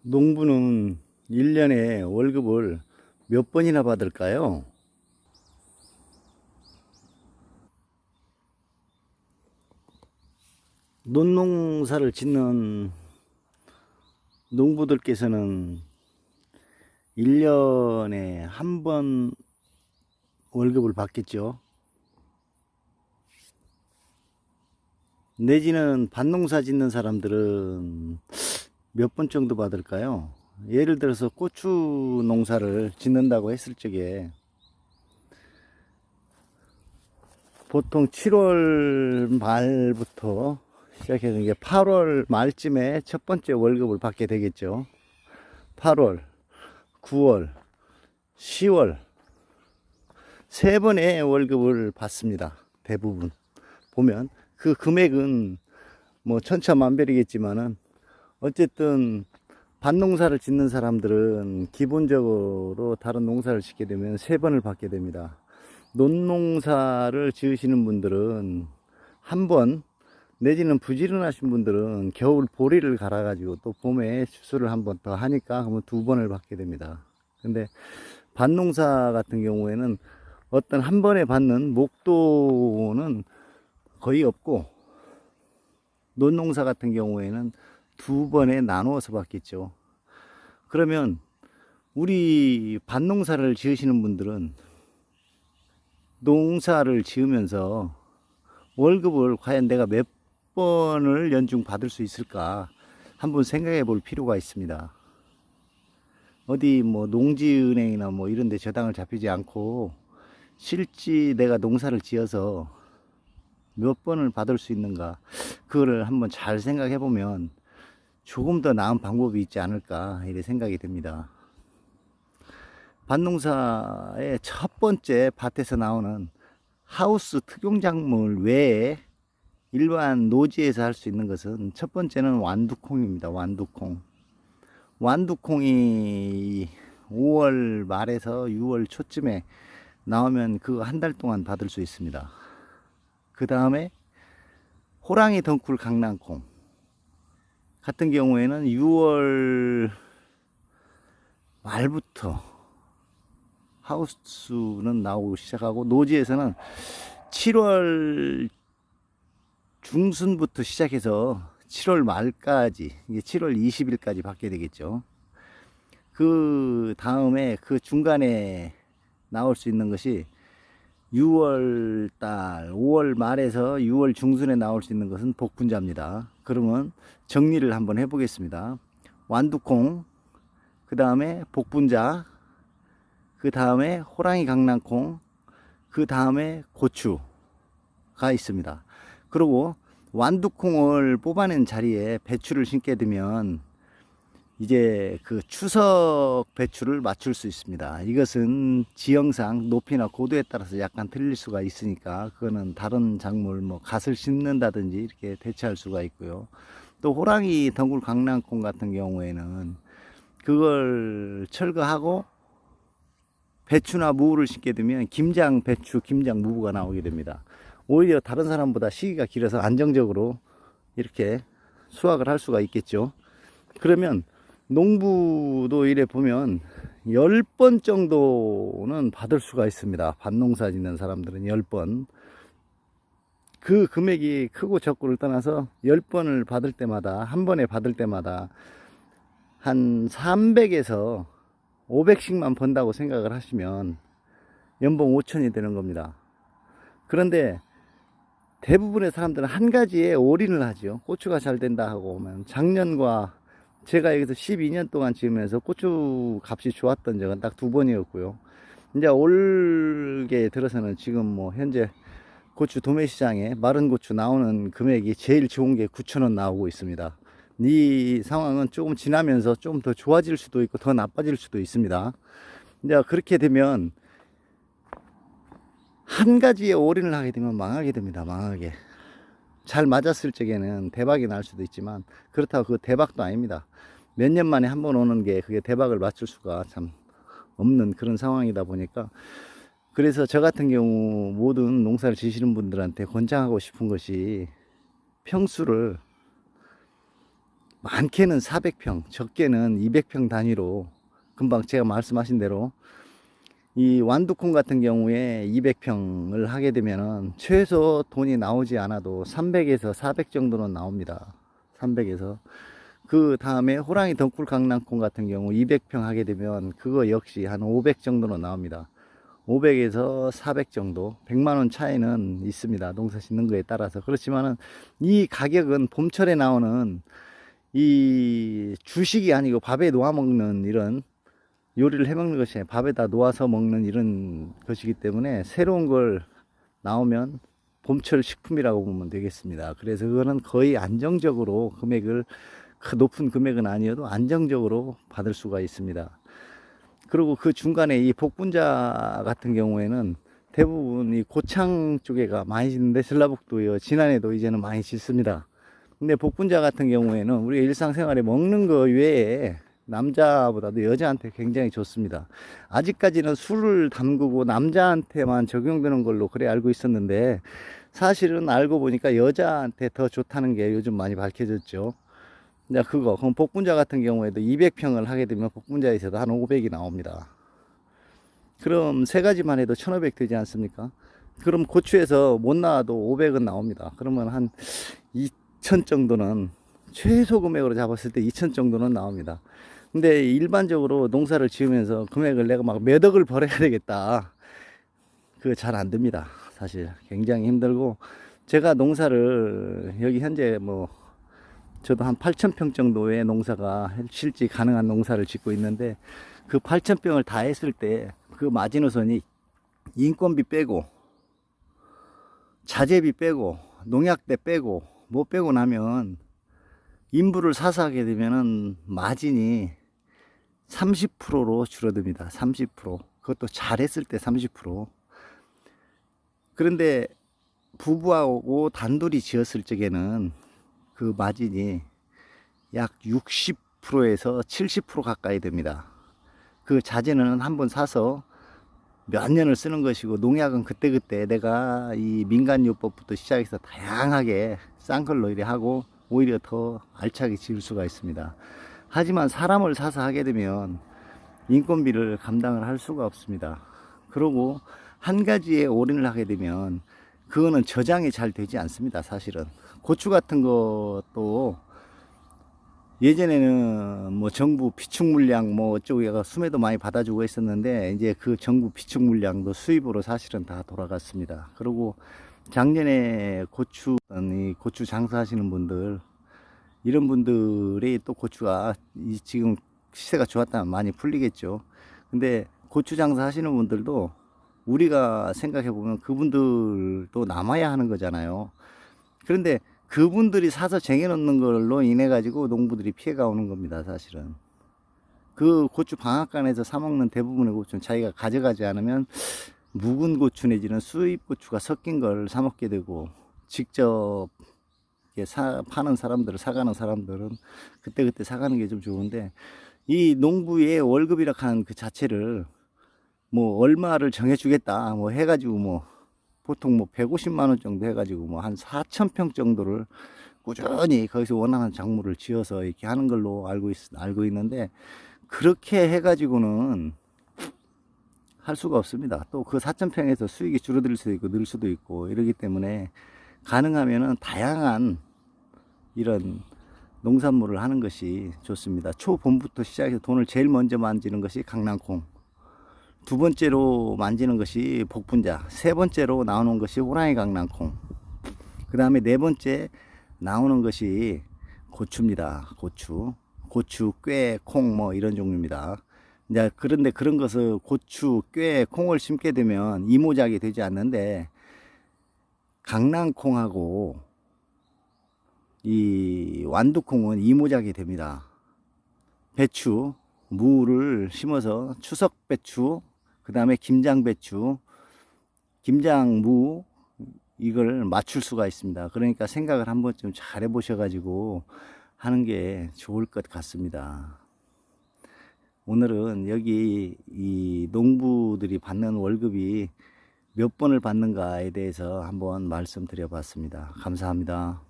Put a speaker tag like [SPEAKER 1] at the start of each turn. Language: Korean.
[SPEAKER 1] 농부는 1년에 월급을 몇 번이나 받을까요? 논농사를 짓는 농부들께서는 1년에 한 번 월급을 받겠죠. 내지는 밭농사 짓는 사람들은 몇 번 정도 받을까요? 예를 들어서 고추 농사를 짓는다고 했을 적에 보통 7월 말부터 시작해서 이제 8월 말쯤에 첫 번째 월급을 받게 되겠죠. 8월, 9월, 10월 세 번의 월급을 받습니다. 대부분 보면 그 금액은 뭐 천차만별이겠지만은 어쨌든 밭농사를 짓는 사람들은 기본적으로 다른 농사를 짓게 되면 세 번을 받게 됩니다. 논농사를 지으시는 분들은 한 번, 내지는 부지런하신 분들은 겨울 보리를 갈아가지고 또 봄에 추수를 한 번 더 하니까 그러면 두 번을 받게 됩니다. 근데 밭농사 같은 경우에는 어떤 한 번에 받는 목돈은 거의 없고, 논농사 같은 경우에는 두 번에 나누어서 받겠죠. 그러면 우리 밭농사를 지으시는 분들은 농사를 지으면서 월급을 과연 내가 몇 번을 연중 받을 수 있을까 한번 생각해 볼 필요가 있습니다. 어디 뭐 농지은행이나 뭐 이런 데 저당을 잡히지 않고 실제 내가 농사를 지어서 몇 번을 받을 수 있는가, 그거를 한번 잘 생각해 보면 조금 더 나은 방법이 있지 않을까 이렇게 생각이 됩니다. 밭농사의 첫 번째 밭에서 나오는 하우스 특용작물 외에 일반 노지에서 할 수 있는 것은, 첫 번째는 완두콩입니다. 완두콩. 완두콩이 5월 말에서 6월 초쯤에 나오면 그거 한 달 동안 받을 수 있습니다. 그 다음에 호랑이 덩쿨 강낭콩 같은 경우에는 6월 말부터 하우스는 나오기 시작하고, 노지에서는 7월 중순부터 시작해서 7월 말까지, 이게 7월 20일까지 받게 되겠죠. 그 다음에 그 중간에 나올 수 있는 것이 6월 달, 5월 말에서 6월 중순에 나올 수 있는 것은 복분자입니다. 그러면 정리를 한번 해보겠습니다. 완두콩, 그 다음에 복분자, 그 다음에 호랑이 강낭콩, 그 다음에 고추가 있습니다. 그리고 완두콩을 뽑아낸 자리에 배추를 심게 되면 이제 그 추석 배추를 맞출 수 있습니다. 이것은 지형상 높이나 고도에 따라서 약간 틀릴 수가 있으니까 그거는 다른 작물 뭐 갓을 심는다든지 이렇게 대체할 수가 있고요. 또 호랑이 덩굴 강낭콩 같은 경우에는 그걸 철거하고 배추나 무를 심게 되면 김장 배추, 김장 무가 나오게 됩니다. 오히려 다른 사람보다 시기가 길어서 안정적으로 이렇게 수확을 할 수가 있겠죠. 그러면 농부도 이래 보면 10번 정도는 받을 수가 있습니다. 밭농사 짓는 사람들은 10번. 그 금액이 크고 적고를 떠나서 10번을 받을 때마다, 한 번에 받을 때마다 한 300에서 500씩만 번다고 생각을 하시면 연봉 5천이 되는 겁니다. 그런데 대부분의 사람들은 한 가지에 올인을 하죠. 고추가 잘 된다 하고 오면, 작년과 제가 여기서 12년 동안 지으면서 고추 값이 좋았던 적은 딱 두 번이었고요. 이제 올게 들어서는 지금 뭐 현재 고추 도매시장에 마른 고추 나오는 금액이 제일 좋은 게 9,000원 나오고 있습니다. 이 상황은 조금 지나면서 좀 더 좋아질 수도 있고 더 나빠질 수도 있습니다. 이제 그렇게 되면 한 가지에 올인을 하게 되면 망하게 됩니다. 망하게. 잘 맞았을 적에는 대박이 날 수도 있지만, 그렇다고 그 대박도 아닙니다. 몇 년 만에 한 번 오는 게 그게 대박을 맞출 수가 참 없는 그런 상황이다 보니까, 그래서 저 같은 경우 모든 농사를 지시는 분들한테 권장하고 싶은 것이, 평수를 많게는 400평, 적게는 200평 단위로 금방 제가 말씀하신 대로 이 완두콩 같은 경우에 200평을 하게 되면은 최소 돈이 나오지 않아도 300에서 400 정도는 나옵니다. 300에서. 그 다음에 호랑이 덩굴 강낭콩 같은 경우 200평 하게 되면 그거 역시 한 500 정도는 나옵니다. 500에서 400 정도, 100만원 차이는 있습니다. 농사 짓는 거에 따라서. 그렇지만은 이 가격은 봄철에 나오는 이 주식이 아니고 밥에 놓아 먹는 이런 요리를 해 먹는 것이 밥에다 놓아서 먹는 이런 것이기 때문에 새로운 걸 나오면 봄철 식품이라고 보면 되겠습니다. 그래서 그거는 거의 안정적으로 금액을 높은 금액은 아니어도 안정적으로 받을 수가 있습니다. 그리고 그 중간에 이 복분자 같은 경우에는 대부분 이 고창 쪽에가 많이 짓는데 전라북도요, 진안에도 이제는 많이 짓습니다. 근데 복분자 같은 경우에는 우리가 일상생활에 먹는 거 외에 남자보다도 여자한테 굉장히 좋습니다. 아직까지는 술을 담그고 남자한테만 적용되는 걸로 그래 알고 있었는데 사실은 알고 보니까 여자한테 더 좋다는 게 요즘 많이 밝혀졌죠. 자, 그럼 복분자 같은 경우에도 200평을 하게 되면 복분자에서도 한 500이 나옵니다. 그럼 세 가지만 해도 1500 되지 않습니까? 그럼 고추에서 못 나와도 500은 나옵니다. 그러면 한 2000 정도는 최소 금액으로 잡았을 때 2000 정도는 나옵니다. 근데 일반적으로 농사를 지으면서 금액을 내가 막 몇 억을 벌어야 되겠다. 그거 잘 안 됩니다. 사실 굉장히 힘들고 제가 농사를 여기 현재 뭐 저도 한 8000평 정도의 농사가 실제 가능한 농사를 짓고 있는데 그 8000평을 다 했을 때 그 마지노선이 인건비 빼고 자재비 빼고 농약대 빼고 뭐 빼고 나면 인부를 사서 하게 되면은 마진이 30%로 줄어듭니다. 30%. 그것도 잘했을 때 30%. 그런데 부부하고 단둘이 지었을 적에는 그 마진이 약 60%에서 70% 가까이 됩니다. 그 자재는 한번 사서 몇 년을 쓰는 것이고 농약은 그때그때 내가 이 민간요법부터 시작해서 다양하게 싼 걸로 이래 하고 오히려 더 알차게 지을 수가 있습니다. 하지만 사람을 사서 하게 되면 인건비를 감당을 할 수가 없습니다. 그리고 한 가지에 올인을 하게 되면 그거는 저장이 잘 되지 않습니다. 사실은 고추 같은 것도 예전에는 뭐 정부 비축 물량 뭐 어쩌고 수매도 많이 받아주고 했었는데 이제 그 정부 비축 물량도 수입으로 사실은 다 돌아갔습니다. 그리고 작년에 고추 장사하시는 분들 이런 분들이 또 고추가 지금 시세가 좋았다면 많이 풀리겠죠. 근데 고추 장사 하시는 분들도 우리가 생각해 보면 그분들도 남아야 하는 거잖아요. 그런데 그분들이 사서 쟁여놓는 걸로 인해 가지고 농부들이 피해가 오는 겁니다. 사실은 그 고추 방앗간에서 사 먹는 대부분의 고추는 자기가 가져가지 않으면 묵은 고추 내지는 수입 고추가 섞인 걸 사 먹게 되고 직접 파는 사람들을 사가는 사람들은 그때그때 사가는 게 좀 좋은데 이 농부의 월급이라 하는 그 자체를 뭐 얼마를 정해주겠다 뭐 해가지고 뭐 보통 뭐 150만원 정도 해가지고 뭐 한 4000평 정도를 꾸준히 거기서 원하는 작물을 지어서 이렇게 하는 걸로 알고 있는데 그렇게 해가지고는 할 수가 없습니다. 또 그 4000평에서 수익이 줄어들 수도 있고 늘 수도 있고 이러기 때문에 가능하면은 다양한 이런 농산물을 하는 것이 좋습니다. 초봄부터 시작해서 돈을 제일 먼저 만지는 것이 강낭콩, 두 번째로 만지는 것이 복분자, 세 번째로 나오는 것이 호랑이 강낭콩, 그 다음에 네 번째 나오는 것이 고추입니다. 고추, 꽤, 콩 뭐 이런 종류입니다. 이제 그런데 그런 것을 고추, 꽤, 콩을 심게 되면 이모작이 되지 않는데 강낭콩하고 이 완두콩은 이모작이 됩니다. 배추, 무를 심어서 추석 배추, 그 다음에 김장 배추, 김장 무 이걸 맞출 수가 있습니다. 그러니까 생각을 한번 좀 잘 해보셔 가지고 하는 게 좋을 것 같습니다. 오늘은 여기 이 농부들이 받는 월급이 몇 번을 받는가에 대해서 한번 말씀드려 봤습니다. 감사합니다.